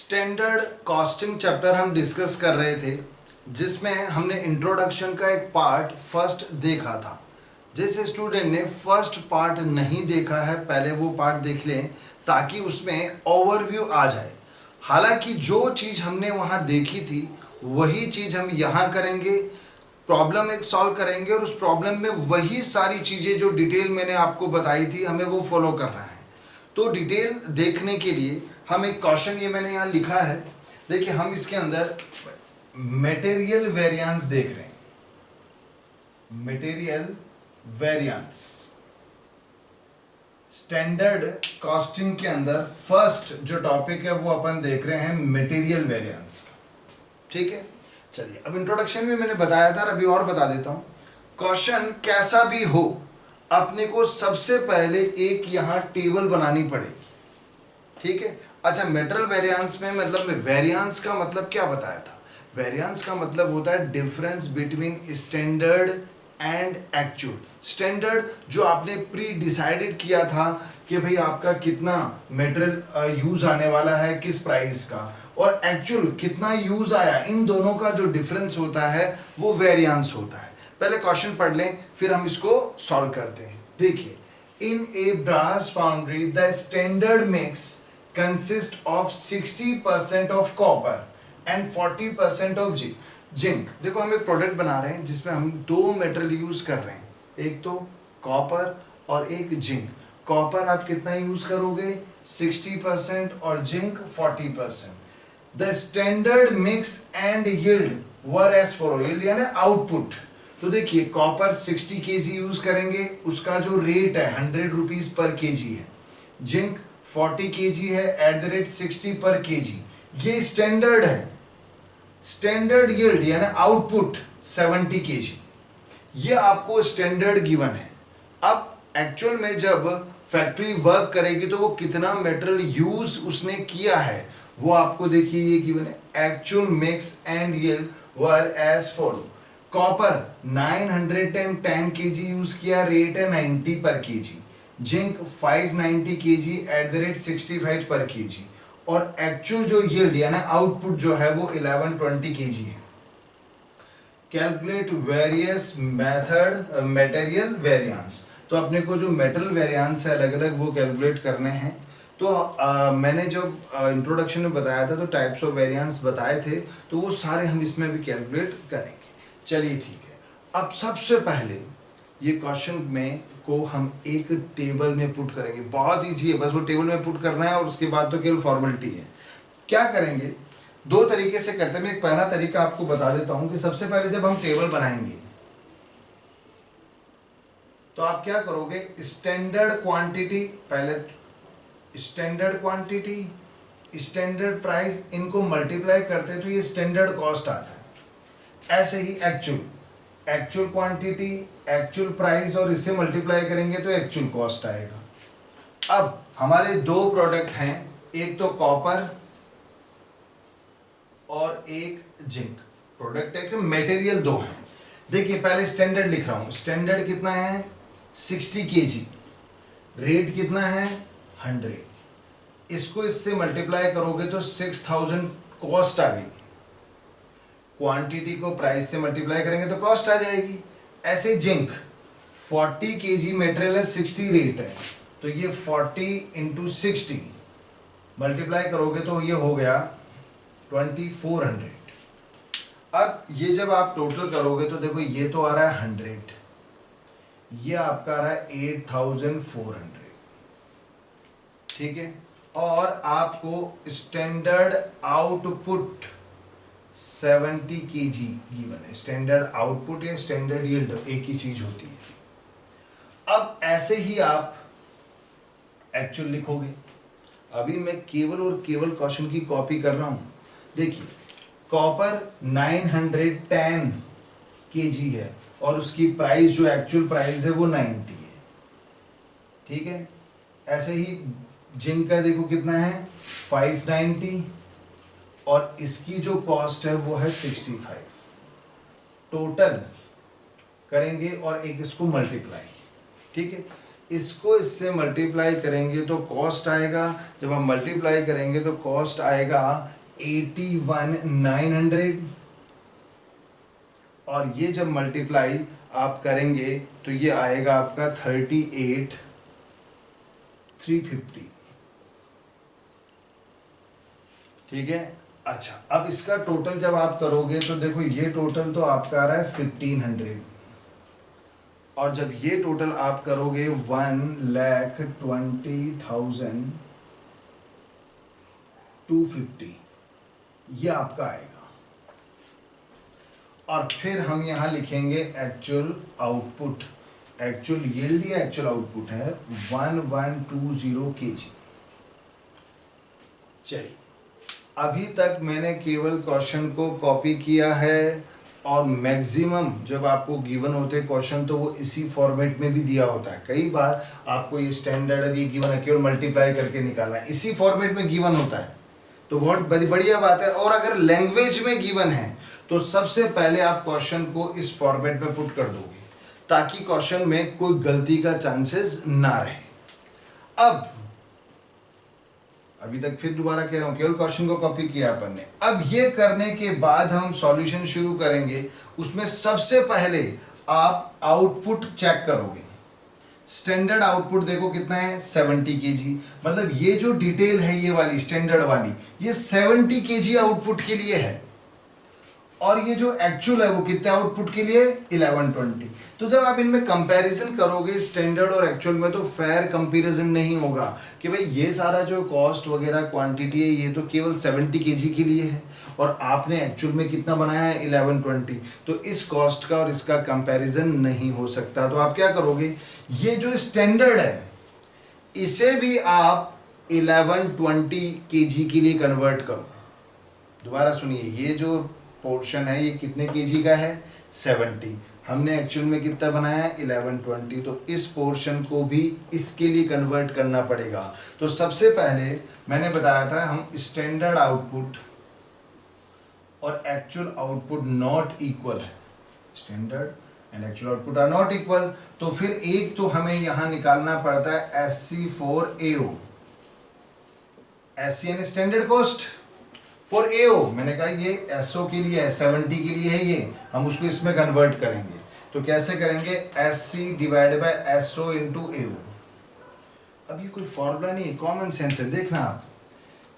Standard costing chapter हम discuss कर रहे थे, जिसमें हमने इंट्रोडक्शन का एक पार्ट फर्स्ट देखा था। जैसे स्टूडेंट ने फर्स्ट पार्ट नहीं देखा है, पहले वो पार्ट देख लें ताकि उसमें ओवरव्यू आ जाए। हालांकि जो चीज़ हमने वहाँ देखी थी वही चीज़ हम यहाँ करेंगे, प्रॉब्लम एक सॉल्व करेंगे और उस प्रॉब्लम में वही सारी चीज़ें जो डिटेल मैंने आपको बताई थी हमें वो फॉलो करना है। तो डिटेल देखने के लिए हम एक क्वेश्चन, ये मैंने यहाँ लिखा है, देखिए हम इसके अंदर मटेरियल वेरिएंस देख रहे हैं। मटेरियल वेरिएंस स्टैंडर्ड कॉस्टिंग के अंदर फर्स्ट जो टॉपिक है वो अपन देख रहे हैं मटेरियल वेरिएंस। ठीक है, चलिए अब इंट्रोडक्शन में मैंने बताया था, अभी और बता देता हूं। क्वेश्चन कैसा भी हो, अपने को सबसे पहले एक यहाँ टेबल बनानी पड़ेगी। ठीक है, अच्छा मटेरियल वेरिएंस में मतलब वेरिएंस का मतलब क्या बताया था? वेरिएंस का मतलब होता है difference between standard and actual. Standard जो आपने प्री डिसाइडेड किया था कि भाई आपका कितना मटेरियल यूज आने वाला है किस प्राइस का, और एक्चुअल कितना यूज आया, इन दोनों का जो डिफरेंस होता है वो वेरिएंस होता है। पहले क्वेश्चन पढ़ लें फिर हम इसको सॉल्व करते हैं। देखिए, in a brass foundry the standard mix consist of 60% of copper and 40% of zinc. देखो हम एक प्रोडक्ट बना रहे हैं जिसमें हम दो मेटल यूज कर रहे हैं, एक तो कॉपर और एक जिंक। कॉपर आप कितना यूज करोगे? 60% और zinc 40%। The standard mix and yield were as follow, yield यानी आउटपुट। तो देखिए कॉपर 60 केजी यूज करेंगे, उसका जो रेट है 100 रुपीज पर केजी है। जिंक 40 केजी है एट द रेट 60 पर केजी। ये स्टैंडर्ड है। स्टैंडर्ड यील्ड यानी आउटपुट 70 केजी, ये आपको स्टैंडर्ड गिवन है। अब एक्चुअल में जब फैक्ट्री वर्क करेगी तो वो कितना मेटेरियल यूज उसने किया है वो आपको देखिए ये गिवन है। Actual mix and yield were as follow. Copper 910 KG use किया, रेट है 90 per KG. Zinc 590 KG at the rate 65 per KG, और एक्चुअल जो यील्ड यानी आउटपुट जो है वो 1120 केजी है। Calculate various method material variance. तो अपने को जो मेटल वेरिएंस है अलग अलग वो कैलकुलेट करने हैं। तो मैंने जो इंट्रोडक्शन में बताया था तो टाइप्स ऑफ वेरिएंस बताए थे, तो वो सारे हम इसमें भी कैलकुलेट करेंगे। चलिए ठीक है, अब सबसे पहले ये क्वेश्चन में को हम एक टेबल में पुट करेंगे। बहुत ईजी है, बस वो टेबल में पुट करना है और उसके बाद तो केवल फॉर्मेलिटी है। क्या करेंगे? दो तरीके से करते हैं। मैं एक पहला तरीका आपको बता देता हूं कि सबसे पहले जब हम टेबल बनाएंगे तो आप क्या करोगे? स्टैंडर्ड क्वांटिटी, पहले स्टैंडर्ड क्वांटिटी, स्टैंडर्ड प्राइस, इनको मल्टीप्लाई करते हैं तो ये स्टैंडर्ड कॉस्ट आता है। ऐसे ही एक्चुअल क्वांटिटी, एक्चुअल प्राइस और इससे मल्टीप्लाई करेंगे तो एक्चुअल कॉस्ट आएगा। अब हमारे दो प्रोडक्ट हैं, एक तो कॉपर और एक जिंक। प्रोडक्ट एक मटेरियल दो हैं। देखिए पहले स्टैंडर्ड लिख रहा हूं। स्टैंडर्ड कितना है? 60 केजी। रेट कितना है? 100। इसको इससे मल्टीप्लाई करोगे तो 6000 कॉस्ट आ गई। क्वांटिटी को प्राइस से मल्टीप्लाई करेंगे तो कॉस्ट आ जाएगी। ऐसे जिंक 40 केजी मटेरियल है, 60 रेट है, तो ये 40 इंटू 60 मल्टीप्लाई करोगे तो ये हो गया 2400। अब ये जब आप टोटल करोगे तो देखो ये तो आ रहा है 100, ये आपका आ रहा है 8400। ठीक है, और आपको स्टैंडर्ड आउटपुट 70 केजी गिवन है। स्टैंडर्ड आउटपुट या स्टैंडर्ड यील्ड एक ही चीज होती है। अब ऐसे ही आप एक्चुअल लिखोगे। अभी मैं केवल और केवल क्वेश्चन की कॉपी कर रहा हूं। देखिए कॉपर 910 केजी है और उसकी प्राइस जो एक्चुअल प्राइस है वो 90 है। ठीक है, ऐसे ही जिंक का देखो कितना है? 590, और इसकी जो कॉस्ट है वो है 65। टोटल करेंगे और एक इसको मल्टीप्लाई। ठीक है, इसको इससे मल्टीप्लाई करेंगे तो कॉस्ट आएगा, जब हम मल्टीप्लाई करेंगे तो कॉस्ट आएगा 81,900, और ये जब मल्टीप्लाई आप करेंगे तो ये आएगा आपका 38,350। ठीक है। अच्छा, अब इसका टोटल जब आप करोगे तो देखो ये टोटल तो आपका आ रहा है 1500, और जब ये टोटल आप करोगे 1,20,250, ये आपका आएगा। और फिर हम यहां लिखेंगे एक्चुअल आउटपुट, एक्चुअल यील्ड या एक्चुअल आउटपुट है 1120 kg। चलिए, अभी तक मैंने केवल क्वेश्चन को कॉपी किया है, और मैक्सिमम जब आपको गिवन होते हैं क्वेश्चन तो वो इसी फॉर्मेट में भी दिया होता है। कई बार आपको ये स्टैंडर्ड ये गिवन है, केवल मल्टीप्लाई करके निकालना है, इसी फॉर्मेट में गिवन होता है, तो बहुत बढ़िया बात है। और अगर लैंग्वेज में गिवन है तो सबसे पहले आप क्वेश्चन को इस फॉर्मेट में पुट कर दोगे, ताकि क्वेश्चन में कोई गलती का चांसेस ना रहे। अब अभी तक फिर दोबारा कह रहा हूं, केवल क्वेश्चन को कॉपी किया अपन ने। अब ये करने के बाद हम सॉल्यूशन शुरू करेंगे। उसमें सबसे पहले आप आउटपुट चेक करोगे। स्टैंडर्ड आउटपुट देखो कितना है 70 kg, मतलब ये जो डिटेल है ये वाली स्टैंडर्ड वाली, ये 70 kg आउटपुट के लिए है, और ये जो एक्चुअल है वो कितने आउटपुट के लिए 1120। तो जब आप इनमें कंपैरिजन करोगे स्टैंडर्ड और एक्चुअल में, तो फेयर कंपैरिजन नहीं होगा कि भाई ये सारा जो कॉस्ट वगैरह क्वांटिटी है ये तो केवल 70 kg के लिए है, और आपने एक्चुअल में कितना बनाया है 1120, तो इस कॉस्ट का और इसका कंपैरिजन नहीं हो सकता। तो आप क्या करोगे, ये जो स्टैंडर्ड है इसे भी आप 1120 kg के लिए कन्वर्ट करो। दोबारा सुनिए, ये जो पोर्शन है ये कितने केजी का है 70, हमने एक्चुअल में कितना बनाया है 1120, तो इस पोर्शन को भी इसके लिए कन्वर्ट करना पड़ेगा। तो सबसे पहले मैंने बताया था हम स्टैंडर्ड आउटपुट और एक्चुअल आउटपुट नॉट इक्वल है, standard and actual output are not equal, तो फिर एक तो हमें यहां निकालना पड़ता है SC4AO, SC यानी स्टैंडर्ड कॉस्ट, फॉर AO मैंने कहा ये SO के लिए है, 70 के लिए है, ये हम उसको इसमें कन्वर्ट करेंगे। तो कैसे करेंगे, SC divide by SO into AO। अब ये कोई फॉर्मूला नहीं है, कॉमन सेंस है। देखना आप,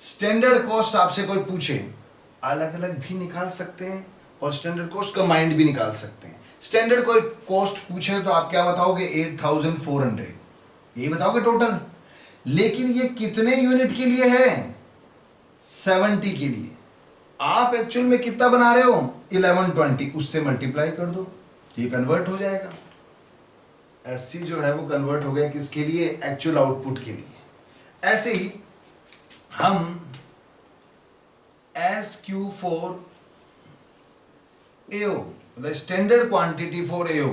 स्टैंडर्ड कॉस्ट आपसे कोई पूछे अलग अलग भी निकाल सकते हैं, और स्टैंडर्ड कॉस्ट कंबाइंड भी निकाल सकते हैं। स्टैंडर्ड कोई कॉस्ट पूछे तो आप क्या बताओगे 8400, यही बताओगे टोटल, लेकिन ये कितने यूनिट के लिए है 70 के लिए। आप एक्चुअल में कितना बना रहे हो 1120, उससे मल्टीप्लाई कर दो, ये कन्वर्ट हो जाएगा। SC जो है वो कन्वर्ट हो गया किसके लिए, एक्चुअल आउटपुट के लिए। ऐसे ही हम SQ4AO मतलब standard quantity for AO,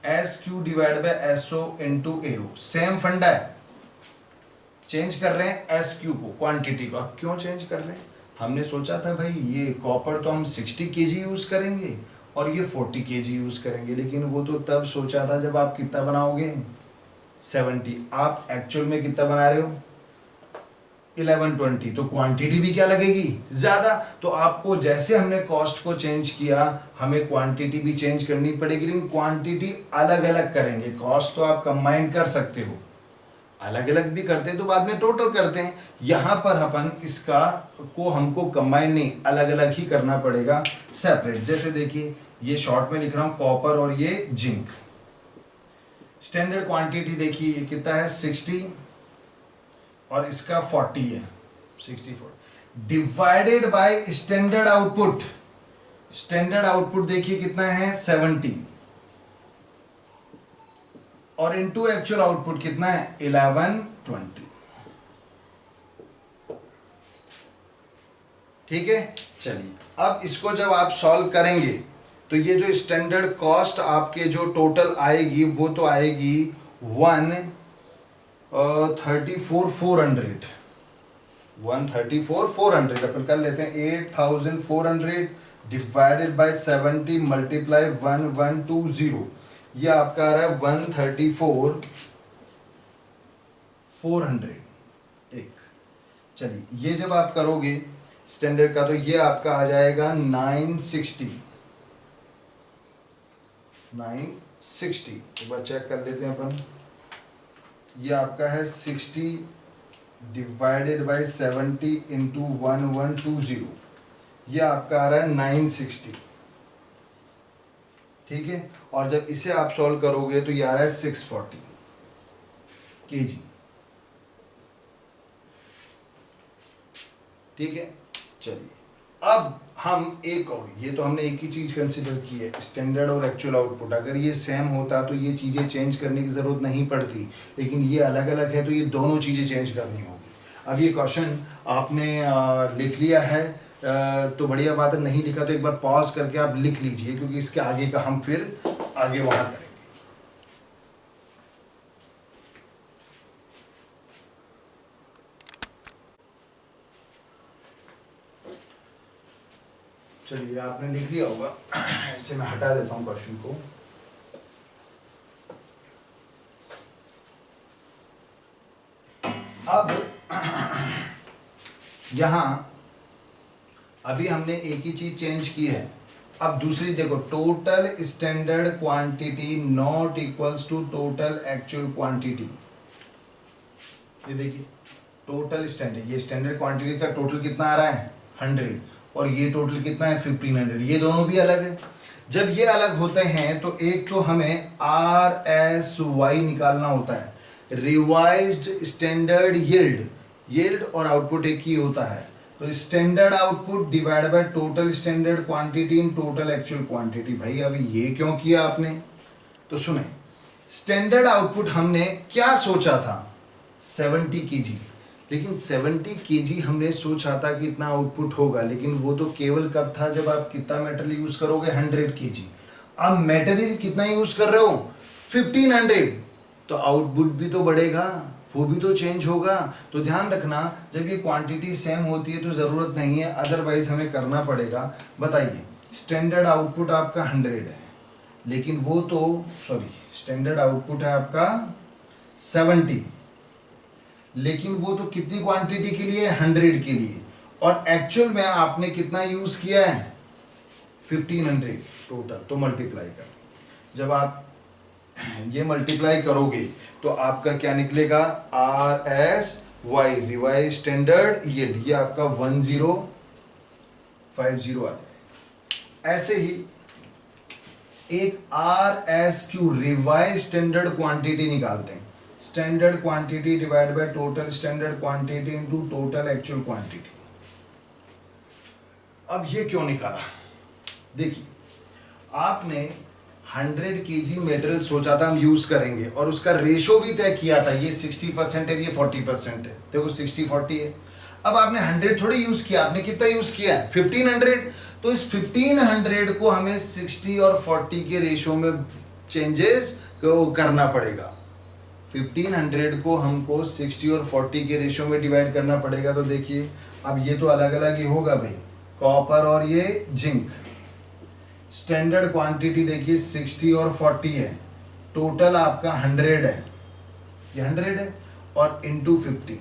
SQ divide by SO into AO, same फंडा है, चेंज कर रहे हैं SQ को, क्वांटिटी को। अब क्यों चेंज कर रहे हैं, हमने सोचा था भाई ये कॉपर तो हम 60 kg यूज करेंगे और ये 40 kg यूज करेंगे, लेकिन वो तो तब सोचा था जब आप कितना बनाओगे 70, आप एक्चुअल में कितना बना रहे हो 1120, तो क्वांटिटी भी क्या लगेगी ज्यादा। तो आपको जैसे हमने कॉस्ट को चेंज किया, हमें क्वांटिटी भी चेंज करनी पड़ेगी, लेकिन क्वांटिटी अलग अलग करेंगे। कॉस्ट तो आप कंबाइन कर सकते हो, अलग अलग भी करते हैं तो बाद में टोटल करते हैं, यहां पर अपन इसका को हमको कंबाइन नहीं, अलग अलग ही करना पड़ेगा, सेपरेट। जैसे देखिए ये शॉर्ट में लिख रहा हूं कॉपर और ये जिंक। स्टैंडर्ड क्वांटिटी देखिए ये कितना है 60 और इसका 40 है, 64 divided by standard output. Standard output देखिए कितना है 70 और इनटू एक्चुअल आउटपुट कितना है 1120। ठीक है, चलिए अब इसको जब आप सॉल्व करेंगे तो ये जो स्टैंडर्ड कॉस्ट आपके जो टोटल आएगी वो तो आएगी 134,400 अपन कर लेते हैं 8,400 डिवाइडेड बाय 70 मल्टीप्लाई 1120, ये आपका आ रहा है 134 400 एक। चलिए ये जब आप करोगे स्टैंडर्ड का तो ये आपका आ जाएगा 960। एक बार चेक कर लेते हैं अपन। ये आपका है 60 डिवाइडेड बाय 70 इंटू 1120। ये आपका आ रहा है 960। ठीक है, और जब इसे आप सॉल्व करोगे तो ये आ रहा है 640 kg। ठीक है, चलिए अब हम एक और, ये तो हमने एक ही चीज कंसिडर की है, स्टैंडर्ड और एक्चुअल आउटपुट। अगर ये सेम होता तो ये चीजें चेंज करने की जरूरत नहीं पड़ती, लेकिन ये अलग अलग है तो ये दोनों चीजें चेंज करनी होगी। अब ये क्वेश्चन आपने लिख लिया है तो बढ़िया बात है, नहीं लिखा तो एक बार पॉज करके आप लिख लीजिए, क्योंकि इसके आगे का हम फिर आगे वहां करेंगे। चलिए आपने लिख लिया होगा, इसे मैं हटा देता हूं क्वेश्चन को। अब यहां अभी हमने एक ही चीज चेंज की है। अब दूसरी देखो, total standard quantity not equals to total actual quantity. ये देखिए टोटल स्टैंडर्ड, ये स्टैंडर्ड क्वांटिटी का टोटल कितना आ रहा है 100, और ये टोटल कितना है 1500। ये दोनों भी अलग है। जब ये अलग होते हैं तो एक तो हमें RSY निकालना होता है, रिवाइज्ड स्टैंडर्ड यील्ड। यील्ड और आउटपुट एक ही होता है, तो standard output divide by total standard quantity in total actual quantity. भाई अभी ये क्यों किया आपने, तो सुने, स्टैंडर्ड आउटपुट हमने क्या सोचा था 70 kg, लेकिन 70 kg हमने सोचा था कि इतना आउटपुट होगा, लेकिन वो तो केवल कब था जब आप कितना मेटेरियल यूज करोगे 100 kg। अब मेटेरियल कितना यूज कर रहे हो 1500, तो आउटपुट भी तो बढ़ेगा, वो भी तो चेंज होगा। तो ध्यान रखना जब ये क्वांटिटी सेम होती है तो ज़रूरत नहीं है, अदरवाइज हमें करना पड़ेगा। बताइए स्टैंडर्ड आउटपुट आपका 100 है, लेकिन वो तो स्टैंडर्ड आउटपुट है आपका 70, लेकिन वो तो कितनी क्वांटिटी के लिए 100 के लिए, और एक्चुअल में आपने कितना यूज किया है 1500 टोटल। तो मल्टीप्लाई कर, जब आप ये मल्टीप्लाई करोगे तो आपका क्या निकलेगा RSY रिवाइज स्टैंडर्ड यील्ड, ये आपका 1050 आ जाएगा। ऐसे ही एक RSQ रिवाइज स्टैंडर्ड क्वांटिटी निकालते हैं, standard quantity divide by total standard quantity into total actual quantity. अब ये क्यों निकाला, देखिए आपने 100 kg मेटेरियल सोचा था हम यूज करेंगे, और उसका रेशो भी तय किया था, ये 60% है ये 40% है। देखो 60-40 है। अब आपने 100 थोड़ी यूज किया, आपने कितना यूज किया है 1500, तो इस 1500 को हमें 60 और 40 के रेशो में चेंजेस करना पड़ेगा। 1500 को हमको 60 और 40 के रेशो में डिवाइड करना पड़ेगा। तो देखिए अब ये तो अलग अलग ही होगा भाई, कॉपर और ये जिंक। स्टैंडर्ड क्वांटिटी देखिए 60 और 40 है, टोटल आपका 100 है, ये 100 है, और इंटू 50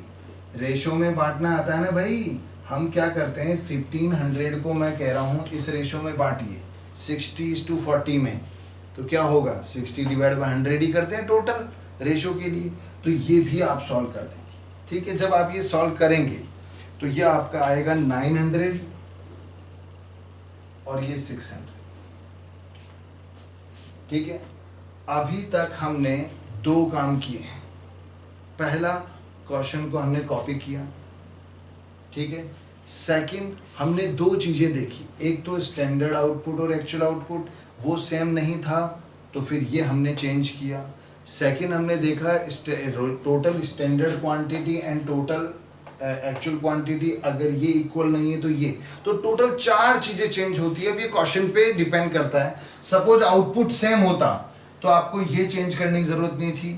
रेशो में बांटना आता है ना भाई। हम क्या करते हैं 1500 को मैं कह रहा हूं इस रेशो में बांटिए 60:40 में, तो क्या होगा 60 डिवाइड बाय 100 ही करते हैं टोटल रेशो के लिए। तो ये भी आप सॉल्व कर देंगे, ठीक है। जब आप ये सॉल्व करेंगे तो ये आपका आएगा 900 और ये 600, ठीक है। अभी तक हमने दो काम किए हैं, पहला क्वेश्चन को हमने कॉपी किया, ठीक है। सेकंड हमने दो चीजें देखी, एक तो स्टैंडर्ड आउटपुट और एक्चुअल आउटपुट वो सेम नहीं था तो फिर ये हमने चेंज किया। सेकंड हमने देखा total standard quantity and total actual quantity अगर ये इक्वल नहीं है तो ये, तो टोटल 4 चीजें चेंज होती है। अब ये क्वेश्चन पे डिपेंड करता है। सपोज आउटपुट सेम होता तो आपको ये चेंज करने की जरूरत नहीं थी,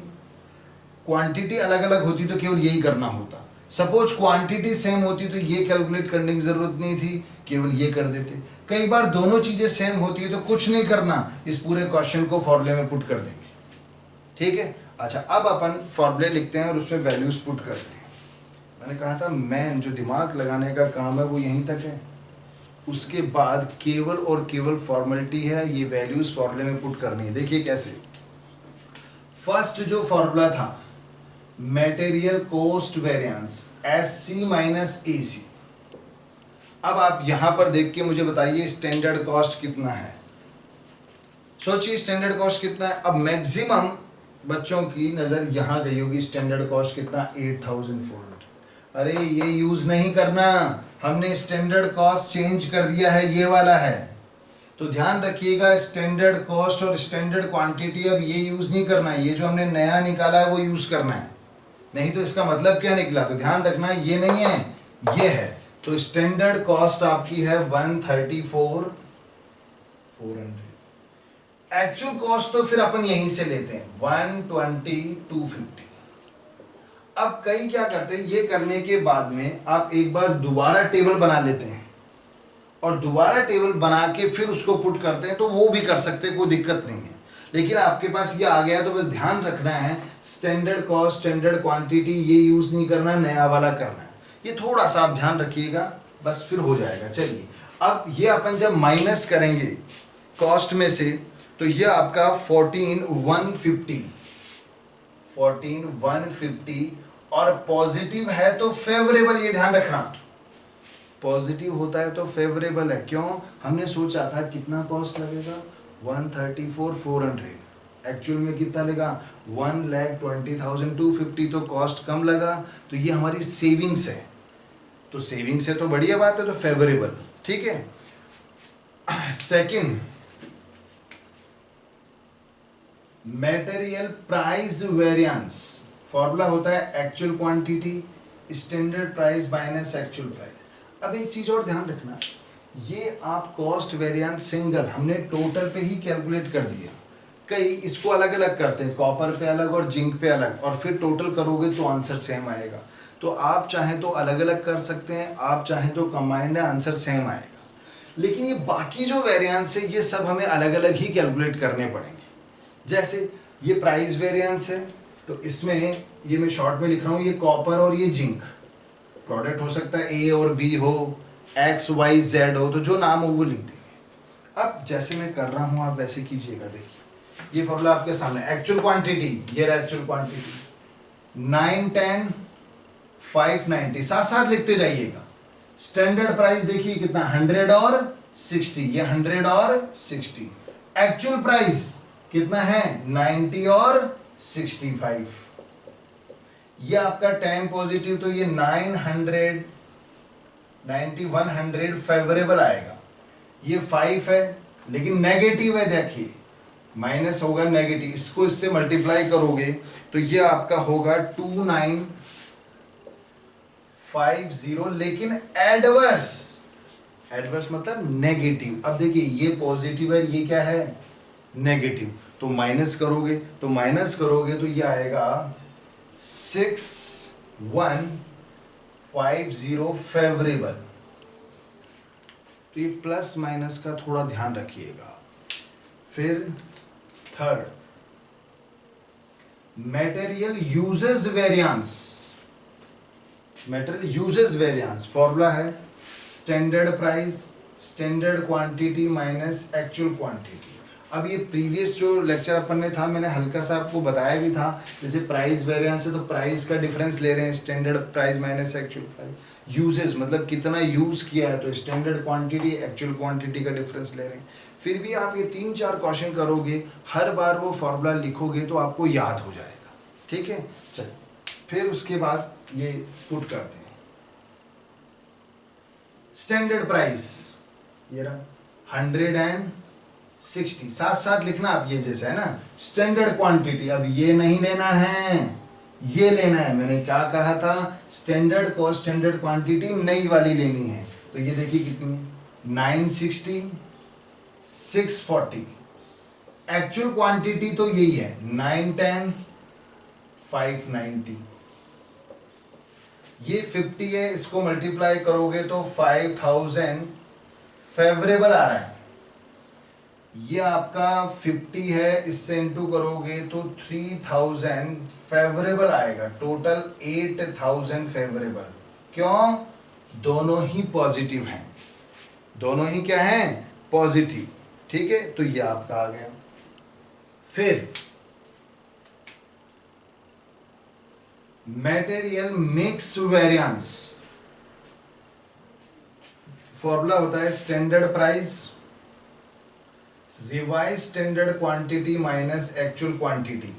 क्वांटिटी अलग अलग होती तो केवल यही करना होता। सपोज क्वांटिटी सेम होती तो ये कैलकुलेट करने की जरूरत नहीं थी, केवल ये कर देते। कई बार दोनों चीजें सेम होती है तो कुछ नहीं करना, इस पूरे क्वेश्चन को फॉर्मूले में पुट कर देंगे, ठीक है। अच्छा, अब अपन फॉर्मूले लिखते हैं और उसमें वैल्यूज पुट करते हैं। मैंने कहा था मैन जो दिमाग लगाने का काम है वो यहीं तक है, उसके बाद केवल और केवल फॉर्मेलिटी है, ये वैल्यूज फॉर्मूले में पुट करनी है। देखिए कैसे, फर्स्ट जो फॉर्मूला था material cost variance SC minus AC। अब आप यहां पर देख के मुझे बताइए स्टैंडर्ड कॉस्ट कितना है। सोचिए स्टैंडर्ड कॉस्ट कितना है। अब मैक्सिमम बच्चों की नजर यहां गई होगी, स्टैंडर्ड कॉस्ट कितना, 8400। अरे ये यूज नहीं करना, हमने स्टैंडर्ड कॉस्ट चेंज कर दिया है, ये वाला है। तो ध्यान रखिएगा स्टैंडर्ड कॉस्ट और स्टैंडर्ड क्वांटिटी अब ये यूज नहीं करना है, ये जो हमने नया निकाला है वो यूज करना है। नहीं तो इसका मतलब क्या निकला, तो ध्यान रखना है ये नहीं है, ये है। तो स्टैंडर्ड कॉस्ट आपकी है 134,400। एक्चुअल कॉस्ट तो फिर अपन यहीं से लेते हैं 120,250। अब कई क्या करते हैं, ये करने के बाद में आप एक बार दोबारा टेबल बना लेते हैं और दोबारा टेबल बना के फिर उसको पुट करते हैं, तो वो भी कर सकते हैं, कोई दिक्कत नहीं है। लेकिन आपके पास ये आ गया तो बस ध्यान रखना है स्टैंडर्ड कॉस्ट स्टैंडर्ड क्वांटिटी ये यूज नहीं करना, नया वाला करना है। ये थोड़ा सा आप ध्यान रखिएगा, बस फिर हो जाएगा। चलिए अब ये अपन जब माइनस करेंगे कॉस्ट में से, तो ये आपका 14,150 और पॉजिटिव है तो फेवरेबल, ये ध्यान रखना, पॉजिटिव होता है तो फेवरेबल है। क्यों, हमने सोचा था कितना कॉस्ट लगेगा 134,400, एक्चुअल में कितना लगा 1,20,250, तो कॉस्ट कम लगा, तो ये हमारी सेविंग्स है। तो सेविंग्स है तो बढ़िया बात है, तो फेवरेबल, ठीक है। Second, material price variance, formula होता है actual quantity standard price minus actual price. अब एक चीज और ध्यान रखना, ये आप कॉस्ट वेरिएंस सिंगल हमने टोटल पे ही कैलकुलेट कर दिया। कई इसको अलग अलग करते हैं, कॉपर पे अलग और जिंक पे अलग, और फिर टोटल करोगे तो आंसर सेम आएगा। तो आप चाहें तो अलग अलग कर सकते हैं, आप चाहें तो कंबाइंड है, आंसर सेम आएगा। लेकिन ये बाकी जो वेरिएंस है ये सब हमें अलग अलग ही कैलकुलेट करने पड़ेंगे। जैसे ये प्राइस वेरिएंस है, तो इसमें ये मैं शॉर्ट में लिख रहा हूँ, ये कॉपर और ये जिंक प्रोडक्ट हो सकता है, ए और बी हो, एक्स वाई जेड हो, तो जो नाम हो वो लिख देंगे। अब जैसे मैं कर रहा हूँ आप वैसे कीजिएगा। देखिए ये फॉर्मूला आपके सामने, एक्चुअल क्वांटिटी, ये रहा एक्चुअल क्वांटिटी 9, 10, 590, साथ साथ लिखते जाइएगा। स्टैंडर्ड प्राइस देखिए कितना 100 और 60, ये 100 और 60। एक्चुअल प्राइस कितना है 90 और 65। ये आपका 10 पॉजिटिव, तो ये 900, 90, 100 फेवरेबल आएगा। ये 5 है लेकिन नेगेटिव है, देखिए माइनस होगा नेगेटिव, इसको इससे मल्टीप्लाई करोगे तो ये आपका होगा 2950, लेकिन एडवर्स, एडवर्स मतलब नेगेटिव। अब देखिए ये पॉजिटिव है, ये क्या है नेगेटिव, तो माइनस करोगे तो ये आएगा 6150 फेवरेबल। तो ये प्लस माइनस का थोड़ा ध्यान रखिएगा। फिर third, material usage variance, material usage variance formula है standard price standard quantity minus actual quantity. अब ये प्रीवियस जो लेक्चर अपन ने था मैंने हल्का सा आपको बताया भी था, जैसे प्राइस वेरिएंस है तो प्राइस का डिफरेंस ले रहे हैं, standard price minus actual price. Uses मतलब कितना यूज किया है, तो स्टैंडर्ड क्वांटिटी एक्चुअल क्वांटिटी का डिफरेंस ले रहे हैं। फिर भी आप ये 3-4 क्वेश्चन करोगे, हर बार वो फॉर्मूला लिखोगे तो आपको याद हो जाएगा, ठीक है। चलिए फिर उसके बाद ये पुट करते हैं। स्टैंडर्ड प्राइस ये रहा 160, साथ साथ लिखना आप, ये जैसा है ना स्टैंडर्ड क्वांटिटी। अब ये नहीं लेना है, ये लेना है। मैंने क्या कहा था, स्टैंडर्ड कॉस्ट स्टैंडर्ड क्वांटिटी नई वाली लेनी है। तो ये देखिए कितनी है 960, 640। एक्चुअल क्वांटिटी तो यही है 910, 590। ये 50 है, इसको मल्टीप्लाई करोगे तो 5000 फेवरेबल आ रहा है। ये आपका 50 है, इससे इंटू करोगे तो 3000 फेवरेबल आएगा, टोटल 8000 फेवरेबल। क्यों? दोनों ही पॉजिटिव हैं, दोनों ही क्या हैं? पॉजिटिव। ठीक है, तो ये आपका आ गया। फिर मटेरियल मिक्स वेरिएंस, फॉर्मूला होता है standard price revise standard quantity minus actual quantity.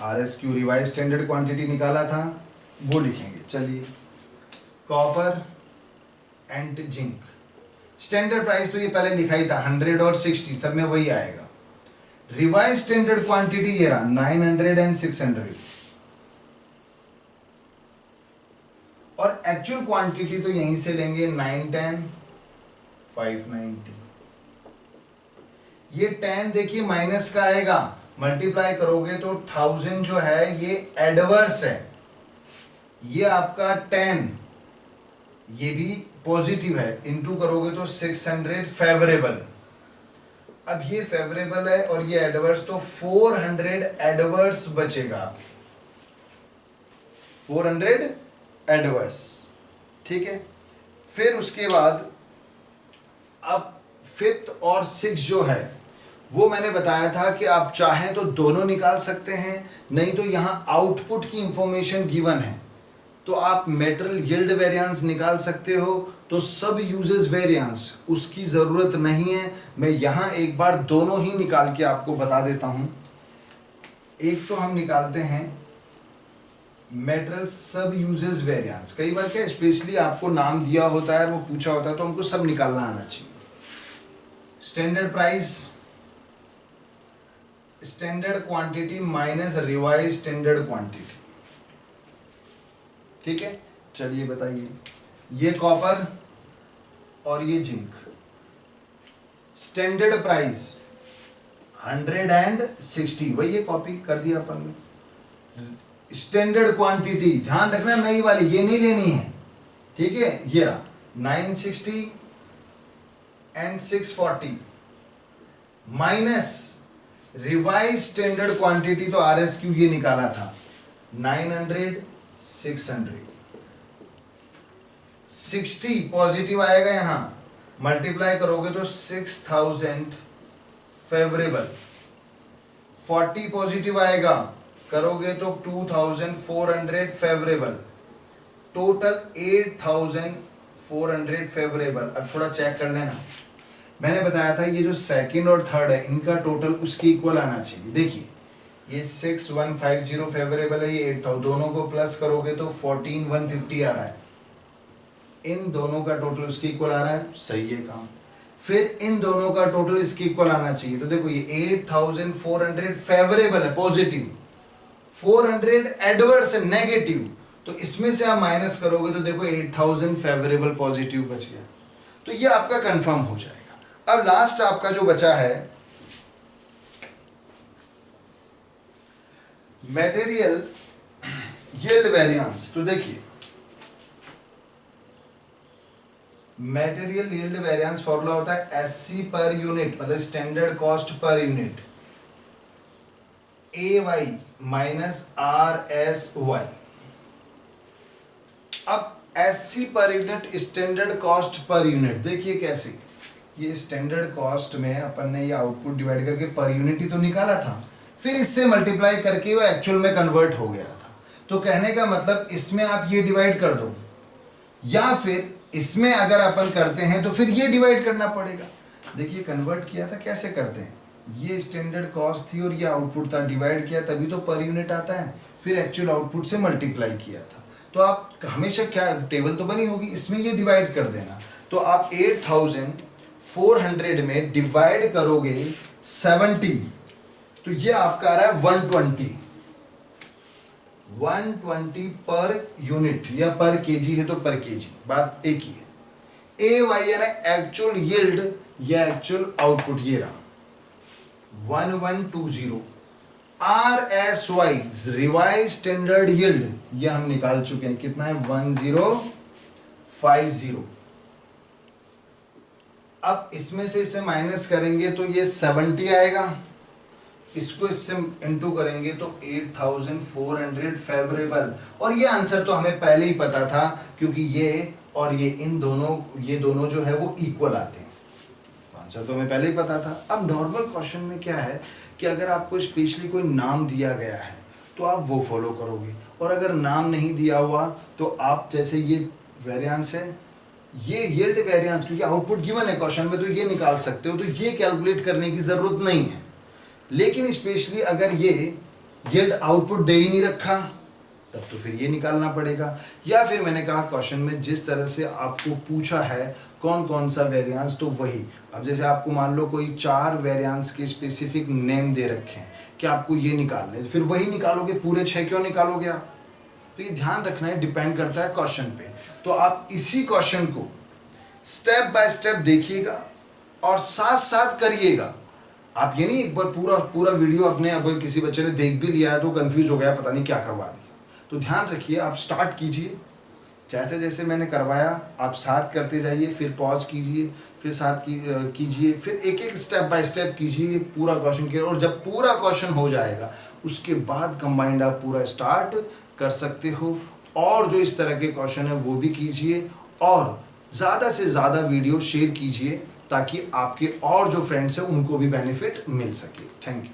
RSQ revise standard quantity निकाला था, वो लिखेंगे। चलिए, copper and zinc, standard price तो ये पहले लिखा ही था, 100 और 60 सब में वही आएगा। रिवाइज स्टैंडर्ड क्वांटिटी ये रहा 900 एंड 600, और एक्चुअल क्वांटिटी तो यहीं से लेंगे 910 590। ये 10 देखिए माइनस का आएगा, मल्टीप्लाई करोगे तो 1000 जो है ये एडवर्स है, ये आपका 10 ये भी पॉजिटिव है, इंटू करोगे तो 600 फेवरेबल। अब ये फेवरेबल है और ये एडवर्स, तो 400 एडवर्स बचेगा, 400 एडवर्स। ठीक है, फिर उसके बाद अब 5th और 6th जो है वो मैंने बताया था कि आप चाहें तो दोनों निकाल सकते हैं, नहीं तो यहां आउटपुट की इंफॉर्मेशन गिवन है तो आप मेटेरियल यील्ड वेरिएंस निकाल सकते हो, तो सब यूजेस वेरिएंस उसकी जरूरत नहीं है। मैं यहां एक बार दोनों ही निकाल के आपको बता देता हूं। एक तो हम निकालते हैं मेटेरियल सब यूजेस वेरिएंस, कई बार क्या स्पेशली आपको नाम दिया होता है, वो पूछा होता है, तो हमको सब निकालना आना चाहिए। Standard price, standard quantity minus revise standard quantity. ठीक है, चलिए बताइए, ये कॉपर और ये जिंक, स्टैंडर्ड प्राइस 160, वही ये कॉपी कर दिया अपन ने। स्टैंडर्ड क्वांटिटी ध्यान रखना, नई वाली ये नहीं लेनी है। ठीक है, ये 960 and 640 minus revise standard quantity, तो RSQ ये निकाला था 900 600, 60 पॉजिटिव आएगा, यहां मल्टीप्लाई करोगे तो 6000 फेवरेबल, 40 पॉजिटिव आएगा, करोगे तो 2400 फेवरेबल, टोटल 8400 फेवरेबल। अब थोड़ा चेक कर लेना, मैंने बताया था ये जो सेकंड और थर्ड है इनका टोटल उसके इक्वल आना चाहिए। देखिए ये 6150 फेवरेबल है, ये 8000, दोनों को प्लस करोगे तो 14150 आ रहा है, इन दोनों का टोटल उसके इक्वल आ रहा है, सही है काम। फिर इन दोनों का टोटल इसके इक्वल आना चाहिए, तो देखो ये 8400 फेवरेबल है पॉजिटिव, 400 एडवर्स है नेगेटिव, तो इसमें से आप माइनस करोगे तो देखो 8000 फेवरेबल पॉजिटिव बच गया, तो ये आपका कंफर्म हो जाएगा। अब लास्ट आपका जो बचा है मटेरियल यील्ड वेरिएंस, तो देखिए मटेरियल यील्ड वेरिएंस फॉर्मूला होता है SC पर यूनिट, मतलब standard cost per unit, AY minus RSY। अब SC per unit standard cost per unit, देखिए कैसे, ये स्टैंडर्ड कॉस्ट में अपन ने ये आउटपुट डिवाइड करके पर यूनिट ही तो निकाला था, फिर इससे मल्टीप्लाई करके वो एक्चुअल में कन्वर्ट हो गया था। तो कहने का मतलब इसमें आप ये डिवाइड कर दो, या फिर इसमें अगर अपन करते हैं तो फिर ये डिवाइड करना पड़ेगा। देखिए कन्वर्ट किया था, कैसे करते हैं, ये स्टैंडर्ड कॉस्ट थी और ये आउटपुट था, डिवाइड किया तभी तो पर यूनिट आता है, फिर एक्चुअल आउटपुट से मल्टीप्लाई किया था। तो आप हमेशा क्या टेबल तो बनी होगी, इसमें ये डिवाइड कर देना, तो आप 8400 में डिवाइड करोगे 70, तो ये आपका आ रहा है 120 पर यूनिट, या पर केजी है तो पर केजी, बात एक ही है। AY यानी एक्चुअल यील्ड या एक्चुअल आउटपुट, ये रहा 1120। RSY रिवाइज स्टैंडर्ड यील्ड, ये हम निकाल चुके हैं, कितना है 1050। अब इसमें से इसे माइनस करेंगे तो ये 70 आएगा, इसको इससे इंटू करेंगे तो 8400 फेवरेबल। और ये आंसर तो हमें पहले ही पता था क्योंकि ये और ये दोनों जो है वो इक्वल आते हैं, आंसर तो हमें पहले ही पता था। अब नॉर्मल क्वेश्चन में क्या है कि अगर आपको स्पेशली कोई नाम दिया गया है तो आप वो फॉलो करोगे, और अगर नाम नहीं दिया हुआ तो आप जैसे ये वेरिएंस है, ये यील्ड वेरिएंस, क्योंकि आउटपुट गिवन है क्वेश्चन में तो ये निकाल सकते हो, तो ये कैलकुलेट करने की जरूरत नहीं है। लेकिन स्पेशली अगर ये यील्ड आउटपुट दे ही नहीं रखा तब तो फिर ये निकालना पड़ेगा। या फिर मैंने कहा क्वेश्चन में जिस तरह से आपको पूछा है कौन कौन सा वेरिएंस, तो वही, अब जैसे आपको मान लो कोई 4 वेरिएंस के स्पेसिफिक नेम दे रखे हैं कि आपको ये निकालने, फिर वही निकालोगे, पूरे 6 क्यों निकालोगे आप? तो ये ध्यान रखना है, डिपेंड करता है क्वेश्चन पे। तो आप इसी क्वेश्चन को स्टेप बाय स्टेप देखिएगा और साथ साथ करिएगा। आप ये नहीं एक बार पूरा वीडियो अपने, अगर किसी बच्चे ने देख भी लिया है तो कंफ्यूज हो गया, पता नहीं क्या करवा दिया, तो ध्यान रखिए, आप स्टार्ट कीजिए जैसे जैसे मैंने करवाया, आप साथ करते जाइए, फिर पॉज कीजिए, फिर साथ कीजिए, फिर एक एक स्टेप बाय स्टेप कीजिए पूरा क्वेश्चन के, और जब पूरा क्वेश्चन हो जाएगा उसके बाद कंबाइंड आप पूरा स्टार्ट कर सकते हो। और जो इस तरह के क्वेश्चन है वो भी कीजिए, और ज़्यादा से ज़्यादा वीडियो शेयर कीजिए ताकि आपके और जो फ्रेंड्स हैं उनको भी बेनिफिट मिल सके। Thank you.